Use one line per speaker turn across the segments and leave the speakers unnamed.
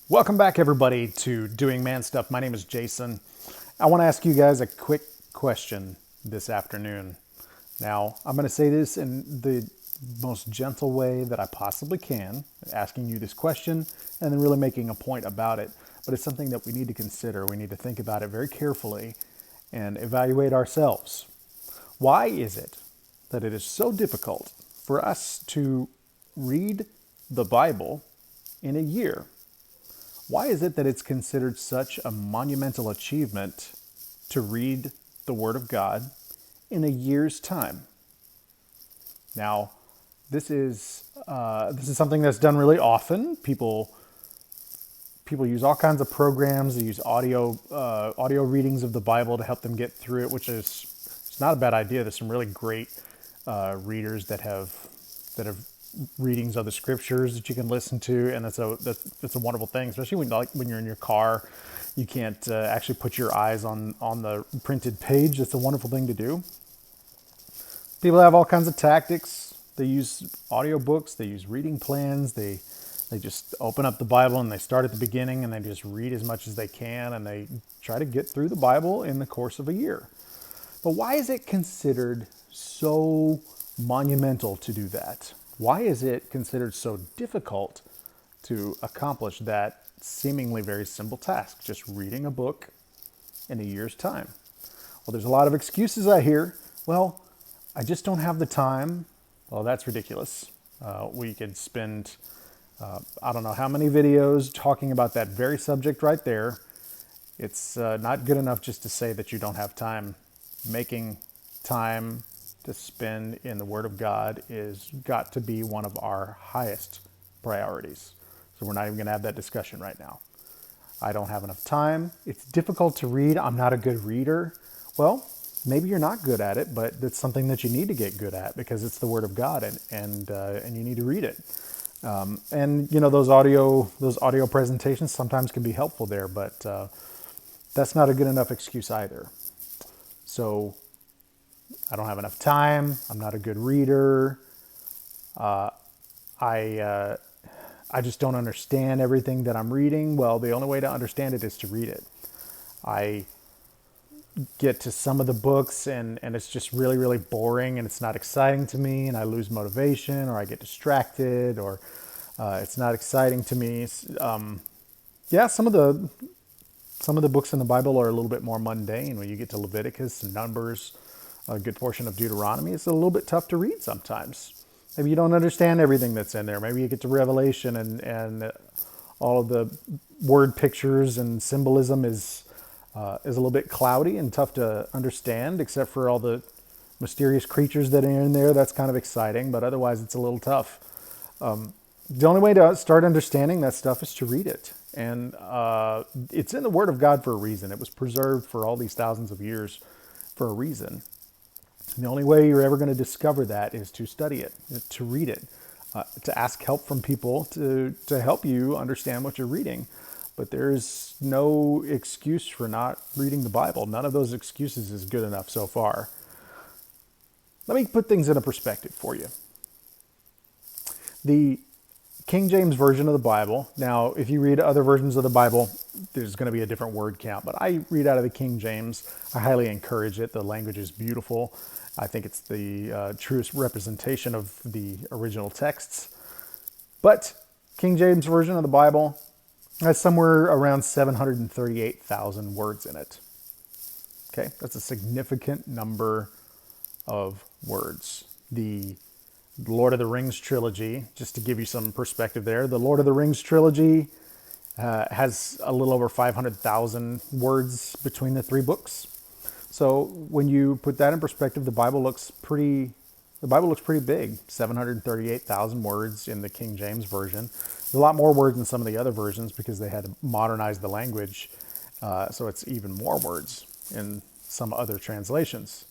Welcome back, everybody, to Doing Man Stuff. My name is Jason. I want to ask you guys a quick question this afternoon. Now, I'm going to say this in the most gentle way that I possibly can, asking you this question and then really making a point about it. But it's something that we need to consider. We need to think about it very carefully and evaluate ourselves. Why is it that it is so difficult for us to read the Bible in a year? Why is it that it's considered such a monumental achievement to read the Word of God in a year's time? Now, this is something that's done really often. People use all kinds of programs. They use audio readings of the Bible to help them get through it, which is it's not a bad idea. There's some really great readers that have readings of the scriptures that you can listen to, and that's a wonderful thing, especially when you're in your car. You can't actually put your eyes on the printed page. It's a wonderful thing to do. People have all kinds of tactics. They use audiobooks, they use reading plans, they just open up the Bible and they start at the beginning and they just read as much as they can, and they try to get through the Bible in the course of a year. But why is it considered so monumental to do that? Why is it considered so difficult to accomplish that seemingly very simple task, just reading a book in a year's time? Well, there's a lot of excuses I hear. Well, I just don't have the time. Well, that's ridiculous. We could spend, I don't know how many videos talking about that very subject right there. It's not good enough just to say that you don't have time. Making time to spend in the Word of God is got to be one of our highest priorities. So we're not even going to have that discussion right now. I don't have enough time. It's difficult to read. I'm not a good reader. Well, maybe you're not good at it, but it's something that you need to get good at because it's the Word of God, and you need to read it. And you know, those audio presentations sometimes can be helpful there, but that's not a good enough excuse either. So I don't have enough time. I'm not a good reader. I just don't understand everything that I'm reading. Well, the only way to understand it is to read it. I get to some of the books and it's just really, really boring and it's not exciting to me, and I lose motivation, or I get distracted, or it's not exciting to me. Yeah, some of the books in the Bible are a little bit more mundane. When you get to Leviticus and Numbers, a good portion of Deuteronomy, it's a little bit tough to read sometimes. Maybe you don't understand everything that's in there. Maybe you get to Revelation and all of the word pictures and symbolism is a little bit cloudy and tough to understand, except for all the mysterious creatures that are in there. That's kind of exciting, but otherwise it's a little tough. The only way to start understanding that stuff is to read it. And it's in the Word of God for a reason. It was preserved for all these thousands of years for a reason. And the only way you're ever going to discover that is to study it, to read it, to ask help from people to help you understand what you're reading. But there's no excuse for not reading the Bible. None of those excuses is good enough so far. Let me put things in a perspective for you. The King James Version of the Bible. Now, if you read other versions of the Bible, there's going to be a different word count, but I read out of the King James. I highly encourage it. The language is beautiful. I think it's the truest representation of the original texts. But King James Version of the Bible has somewhere around 738,000 words in it. Okay, that's a significant number of words. The Lord of the Rings trilogy, just to give you some perspective there, the Lord of the Rings trilogy has a little over 500,000 words between the three books. So when you put that in perspective, the Bible looks pretty big. 738,000 words in the King James Version. There's a lot more words in some of the other versions because they had to modernize the language, so it's even more words in some other translations.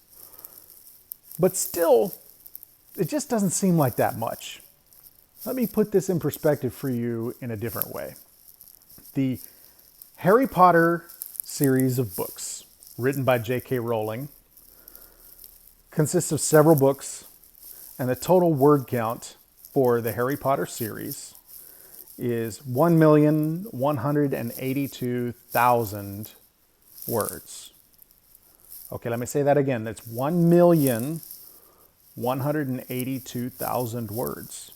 But still, it just doesn't seem like that much. Let me put this in perspective for you in a different way. The Harry Potter series of books, written by J.K. Rowling, consists of several books, and the total word count for the Harry Potter series is 1,182,000 words. Okay, let me say that again. That's 1,182,000 words.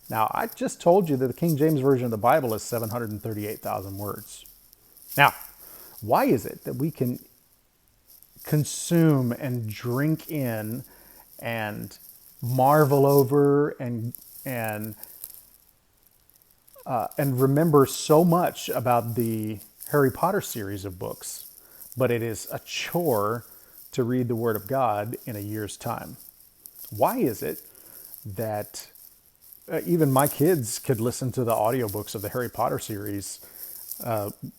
Now, I just told you that the King James Version of the Bible is 738,000 words. Now, why is it that we can consume and drink in and marvel over and remember so much about the Harry Potter series of books, but it is a chore to read the Word of God in a year's time? Why is it that even my kids could listen to the audiobooks of the Harry Potter series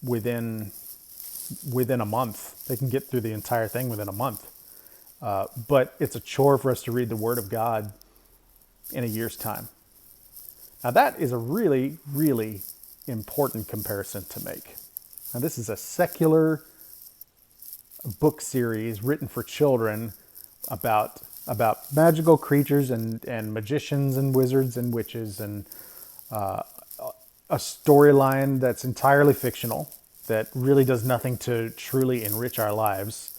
within a month? They can get through the entire thing within a month. But it's a chore for us to read the Word of God in a year's time. Now that is a really, really important comparison to make. Now this is a secular book series written for children about magical creatures and magicians and wizards and witches, and a storyline that's entirely fictional, that really does nothing to truly enrich our lives.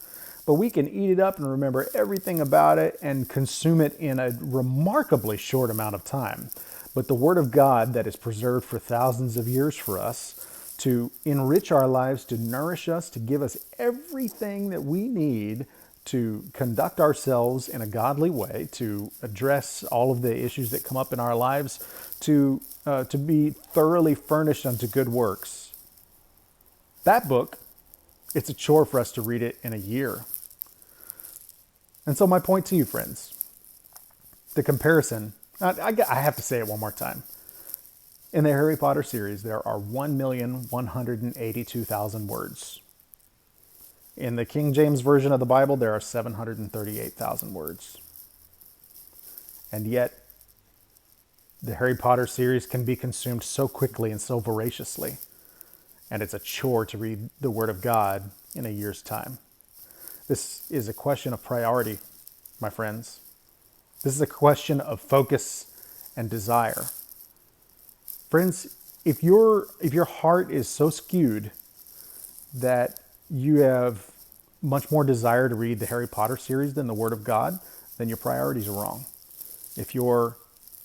But we can eat it up and remember everything about it and consume it in a remarkably short amount of time. But the Word of God that is preserved for thousands of years for us to enrich our lives, to nourish us, to give us everything that we need to conduct ourselves in a godly way, to address all of the issues that come up in our lives, to be thoroughly furnished unto good works. That book, it's a chore for us to read it in a year. And so my point to you, friends, the comparison, I have to say it one more time. In the Harry Potter series, there are 1,182,000 words. In the King James Version of the Bible, there are 738,000 words. And yet, the Harry Potter series can be consumed so quickly and so voraciously. And it's a chore to read the Word of God in a year's time. This is a question of priority, my friends. This is a question of focus and desire. Friends, if your heart is so skewed that you have much more desire to read the Harry Potter series than the Word of God, then your priorities are wrong. If your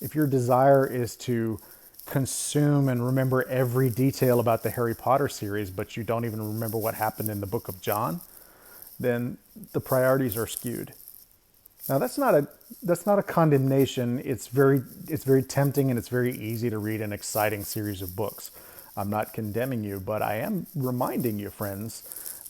desire is to consume and remember every detail about the Harry Potter series, but you don't even remember what happened in the book of John, then the priorities are skewed. Now that's not a condemnation. It's very tempting and it's very easy to read an exciting series of books. I'm not condemning you, but I am reminding you, friends,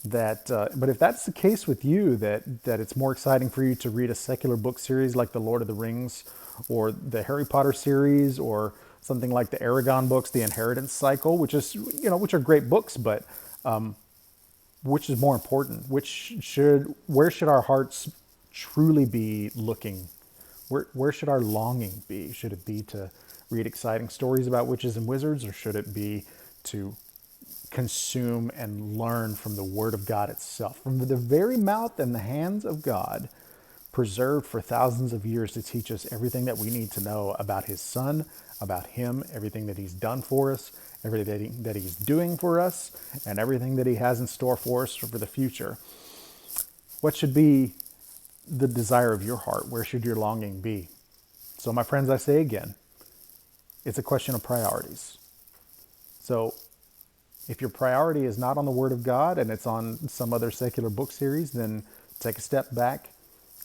that but if that's the case with you, that it's more exciting for you to read a secular book series like the Lord of the Rings or the Harry Potter series or something like the Aragon books, the Inheritance Cycle, which are great books, but which is more important? Where should our hearts truly be looking? Where should our longing be? Should it be to read exciting stories about witches and wizards, or should it be to consume and learn from the Word of God itself, from the very mouth and the hands of God, preserved for thousands of years to teach us everything that we need to know about His Son, about Him, everything that He's done for us, everything that He's doing for us, and everything that He has in store for us for the future? What should be the desire of your heart? Where should your longing be? So, my friends, I say again, it's a question of priorities. So, if your priority is not on the Word of God and it's on some other secular book series, then take a step back,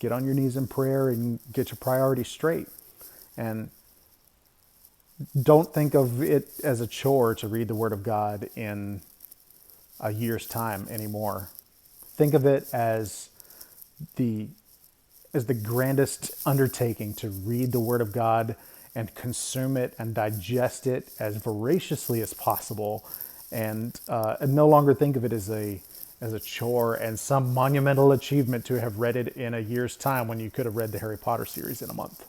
get on your knees in prayer, and get your priorities straight. And don't think of it as a chore to read the Word of God in a year's time anymore. Think of it as the grandest undertaking to read the Word of God and consume it and digest it as voraciously as possible, and no longer think of it as a chore and some monumental achievement to have read it in a year's time when you could have read the Harry Potter series in a month.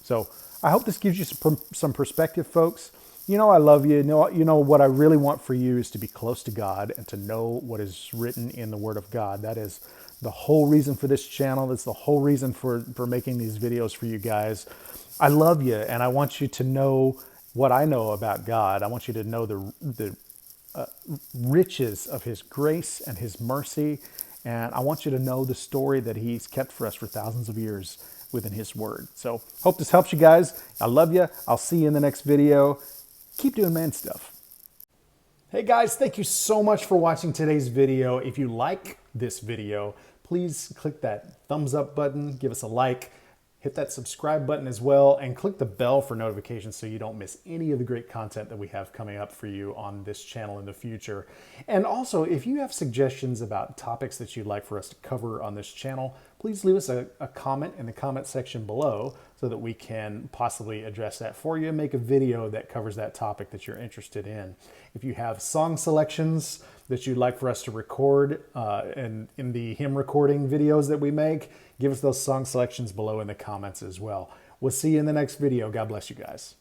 So I hope this gives you some perspective, folks. You know I love you. You know what I really want for you is to be close to God and to know what is written in the Word of God. That is the whole reason for this channel. That's the whole reason for making these videos for you guys. I love you, and I want you to know what I know about God. I want you to know the riches of his grace and his mercy. And I want you to know the story that he's kept for us for thousands of years within his word. So hope this helps you guys. I love you. I'll see you in the next video. Keep doing man stuff. Hey guys, thank you so much for watching today's video. If you like this video, please click that thumbs up button, give us a like, hit that subscribe button as well, and click the bell for notifications so you don't miss any of the great content that we have coming up for you on this channel in the future. And also, if you have suggestions about topics that you'd like for us to cover on this channel, please leave us a comment in the comment section below so that we can possibly address that for you and make a video that covers that topic that you're interested in. If you have song selections that you'd like for us to record in the hymn recording videos that we make, give us those song selections below in the comments as well. We'll see you in the next video. God bless you guys.